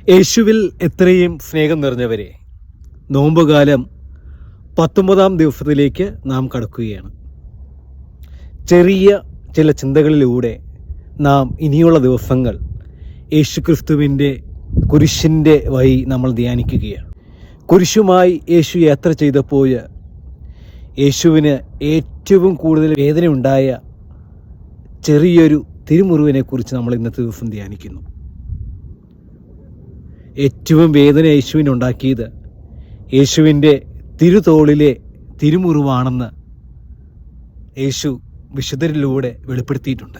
യേശുവിൽ എത്രയും സ്നേഹം നിറഞ്ഞവരെ, നോമ്പുകാലം 19-ാം ദിവസത്തിലേക്ക് നാം കടക്കുകയാണ്. ചെറിയ ചില ചിന്തകളിലൂടെ നാം ഇനിയുള്ള ദിവസങ്ങൾ യേശുക്രിസ്തുവിൻ്റെ കുരിശിൻ്റെ വഴി നമ്മൾ ധ്യാനിക്കുകയാണ്. കുരിശുമായി യേശു യാത്ര ചെയ്തപ്പോൾ യേശുവിന് ഏറ്റവും കൂടുതൽ വേദനയുണ്ടായ ചെറിയൊരു തിരുമുറിവിനെക്കുറിച്ച് നമ്മൾ ഇന്നത്തെ ദിവസം ധ്യാനിക്കുന്നു. ഏറ്റവും വേദന യേശുവിനുണ്ടാക്കിയത് യേശുവിൻ്റെ തിരുതോളിലെ തിരുമുറിവാണെന്ന് യേശു വിശുദ്ധരിലൂടെ വെളിപ്പെടുത്തിയിട്ടുണ്ട്.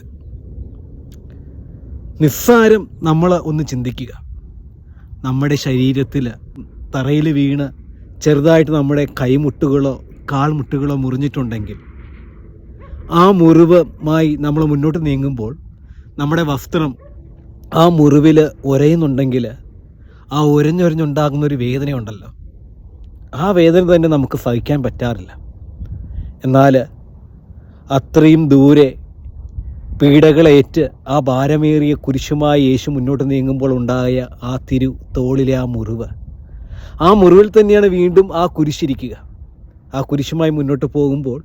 നിസ്സാരം നമ്മൾ ഒന്ന് ചിന്തിക്കുക. നമ്മുടെ ശരീരത്തിൽ തറയിൽ വീണ് ചെറുതായിട്ട് നമ്മുടെ കൈമുട്ടുകളോ കാൽമുട്ടുകളോ മുറിഞ്ഞിട്ടുണ്ടെങ്കിൽ ആ മുറിവുമായി നമ്മൾ മുന്നോട്ട് നീങ്ങുമ്പോൾ നമ്മുടെ വസ്ത്രം ആ മുറിവിൽ ഉരയുന്നുണ്ടെങ്കിൽ ആ ഉരഞ്ഞുണ്ടാകുന്നൊരു വേദനയുണ്ടല്ലോ, ആ വേദന തന്നെ നമുക്ക് സഹിക്കാൻ പറ്റാറില്ല. എന്നാൽ അത്രയും ദൂരെ പീഡകളേറ്റ് ആ ഭാരമേറിയ കുരിശുമായി യേശു മുന്നോട്ട് നീങ്ങുമ്പോൾ ഉണ്ടായ ആ തോളിലെ ആ മുറിവിൽ തന്നെയാണ് വീണ്ടും ആ കുരിശിരിക്കുക. ആ കുരിശുമായി മുന്നോട്ട് പോകുമ്പോൾ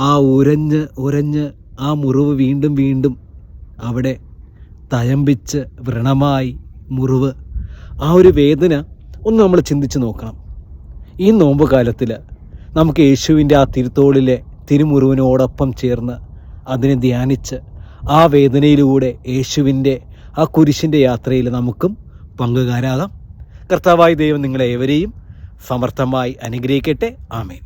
ആ ഉരഞ്ഞ് ആ മുറിവ് വീണ്ടും അവിടെ തയമ്പിച്ച് വ്രണമായി മുറിവ്, ആ ഒരു വേദന ഒന്ന് നമ്മൾ ചിന്തിച്ച് നോക്കണം. ഈ നോമ്പ് കാലത്തിൽ നമുക്ക് യേശുവിൻ്റെ ആ തിരുത്തോളിലെ തിരുമുറിവിനോടൊപ്പം ചേർന്ന് അതിനെ ധ്യാനിച്ച് ആ വേദനയിലൂടെ യേശുവിൻ്റെ ആ കുരിശിൻ്റെ യാത്രയിൽ നമുക്കും പങ്കുകാരാകാം. കർത്താവായ ദൈവം നിങ്ങളെ ഏവരെയും സമർത്ഥമായി അനുഗ്രഹിക്കട്ടെ. ആമേൻ.